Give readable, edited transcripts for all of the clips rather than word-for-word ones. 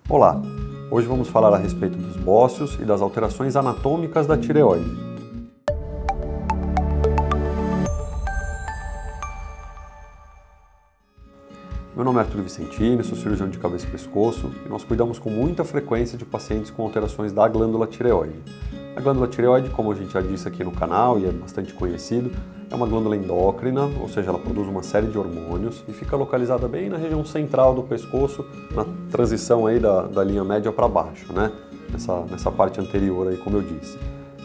Olá, hoje vamos falar a respeito dos bócios e das alterações anatômicas da tireoide. Meu nome é Arthur Vicentini, sou cirurgião de cabeça e pescoço e nós cuidamos com muita frequência de pacientes com alterações da glândula tireoide. A glândula tireoide, como a gente já disse aqui no canal e é bastante conhecido, é uma glândula endócrina, ou seja, ela produz uma série de hormônios e fica localizada bem na região central do pescoço, na transição aí da linha média para baixo, né? Nessa parte anterior aí, como eu disse.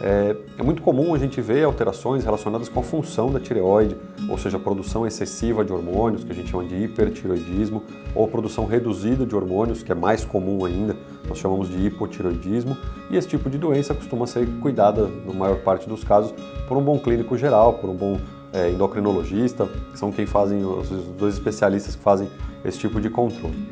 É muito comum a gente ver alterações relacionadas com a função da tireoide, ou seja, a produção excessiva de hormônios, que a gente chama de hipertireoidismo, ou a produção reduzida de hormônios, que é mais comum ainda, nós chamamos de hipotireoidismo, e esse tipo de doença costuma ser cuidada, na maior parte dos casos, por um bom clínico geral, por um bom endocrinologista, que são quem fazem, os dois especialistas que fazem esse tipo de controle.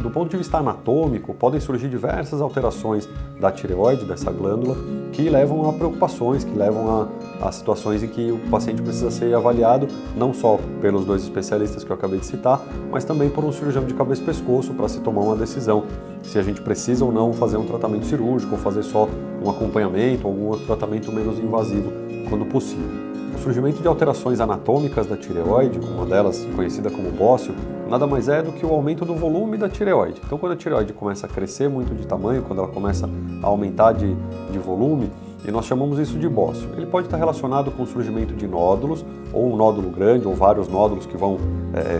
Do ponto de vista anatômico, podem surgir diversas alterações da tireoide, dessa glândula, que levam a preocupações, que levam a situações em que o paciente precisa ser avaliado, não só pelos dois especialistas que eu acabei de citar, mas também por um cirurgião de cabeça e pescoço para se tomar uma decisão, se a gente precisa ou não fazer um tratamento cirúrgico, ou fazer só um acompanhamento, ou algum outro tratamento menos invasivo, quando possível. O surgimento de alterações anatômicas da tireoide, uma delas conhecida como bócio, nada mais é do que o aumento do volume da tireoide. Então, quando a tireoide começa a crescer muito de tamanho, quando ela começa a aumentar de volume, e nós chamamos isso de bócio. Ele pode estar relacionado com o surgimento de nódulos, ou um nódulo grande, ou vários nódulos que vão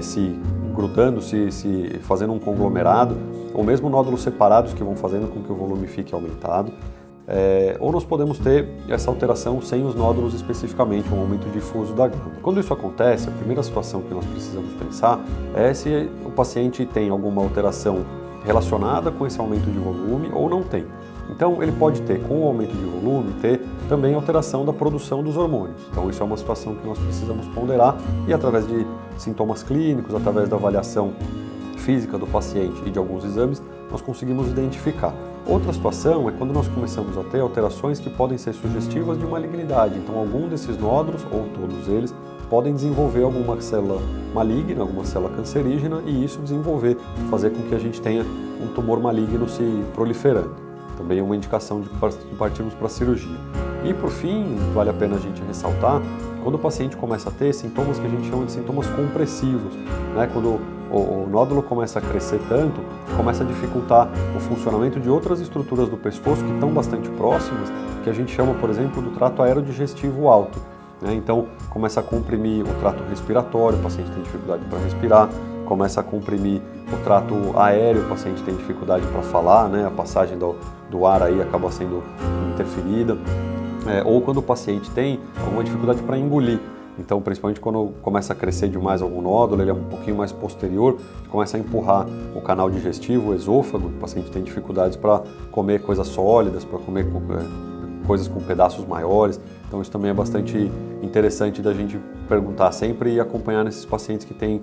se grudando, se fazendo um conglomerado, ou mesmo nódulos separados que vão fazendo com que o volume fique aumentado. Ou nós podemos ter essa alteração sem os nódulos especificamente, um aumento difuso da glândula. Quando isso acontece, a primeira situação que nós precisamos pensar é se o paciente tem alguma alteração relacionada com esse aumento de volume ou não tem. Então ele pode ter, com o aumento de volume, ter também alteração da produção dos hormônios. Então isso é uma situação que nós precisamos ponderar e através de sintomas clínicos, através da avaliação física do paciente e de alguns exames, nós conseguimos identificar. Outra situação é quando nós começamos a ter alterações que podem ser sugestivas de malignidade. Então, algum desses nódulos, ou todos eles, podem desenvolver alguma célula maligna, alguma célula cancerígena, e isso fazer com que a gente tenha um tumor maligno se proliferando. Também é uma indicação de partirmos para a cirurgia. E, por fim, vale a pena a gente ressaltar, quando o paciente começa a ter sintomas que a gente chama de sintomas compressivos, né? Quando o nódulo começa a crescer tanto, começa a dificultar o funcionamento de outras estruturas do pescoço que estão bastante próximas, que a gente chama, por exemplo, do trato aerodigestivo alto. Né? Então, começa a comprimir o trato respiratório, o paciente tem dificuldade para respirar, começa a comprimir o trato aéreo, o paciente tem dificuldade para falar, né? A passagem do ar aí acaba sendo interferida, ou quando o paciente tem alguma dificuldade para engolir. Então, principalmente quando começa a crescer demais algum nódulo, ele é um pouquinho mais posterior, começa a empurrar o canal digestivo, o esôfago, o paciente tem dificuldades para comer coisas sólidas, para comer coisas com pedaços maiores. Então, isso também é bastante interessante da gente perguntar sempre e acompanhar nesses pacientes que têm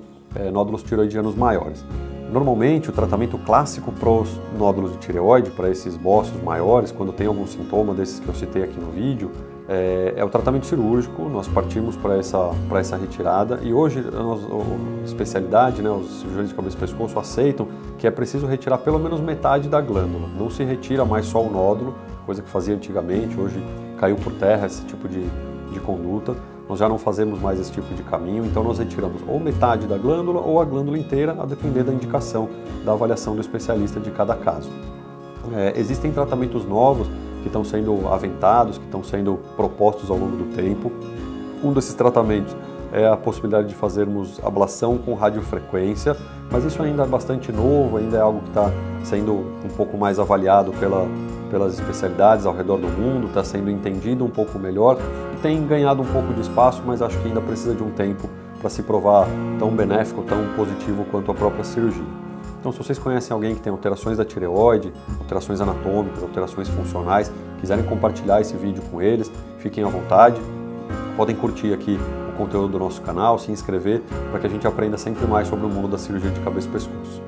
nódulos tireoidianos maiores. Normalmente, o tratamento clássico para os nódulos de tireoide, para esses bócios maiores, quando tem algum sintoma desses que eu citei aqui no vídeo, é o tratamento cirúrgico. Nós partimos para essa retirada e hoje a especialidade, né, os cirurgiões de cabeça e pescoço aceitam que é preciso retirar pelo menos metade da glândula. Não se retira mais só o nódulo, coisa que fazia antigamente, hoje caiu por terra esse tipo de conduta. Nós já não fazemos mais esse tipo de caminho, então nós retiramos ou metade da glândula ou a glândula inteira, a depender da indicação da avaliação do especialista de cada caso. Existem tratamentos novos que estão sendo aventados, que estão sendo propostos ao longo do tempo. Um desses tratamentos é a possibilidade de fazermos ablação com radiofrequência, mas isso ainda é bastante novo, ainda é algo que está sendo um pouco mais avaliado pelas especialidades ao redor do mundo, está sendo entendido um pouco melhor, tem ganhado um pouco de espaço, mas acho que ainda precisa de um tempo para se provar tão benéfico, tão positivo quanto a própria cirurgia. Então, se vocês conhecem alguém que tem alterações da tireoide, alterações anatômicas, alterações funcionais, quiserem compartilhar esse vídeo com eles, fiquem à vontade. Podem curtir aqui o conteúdo do nosso canal, se inscrever, para que a gente aprenda sempre mais sobre o mundo da cirurgia de cabeça e pescoço.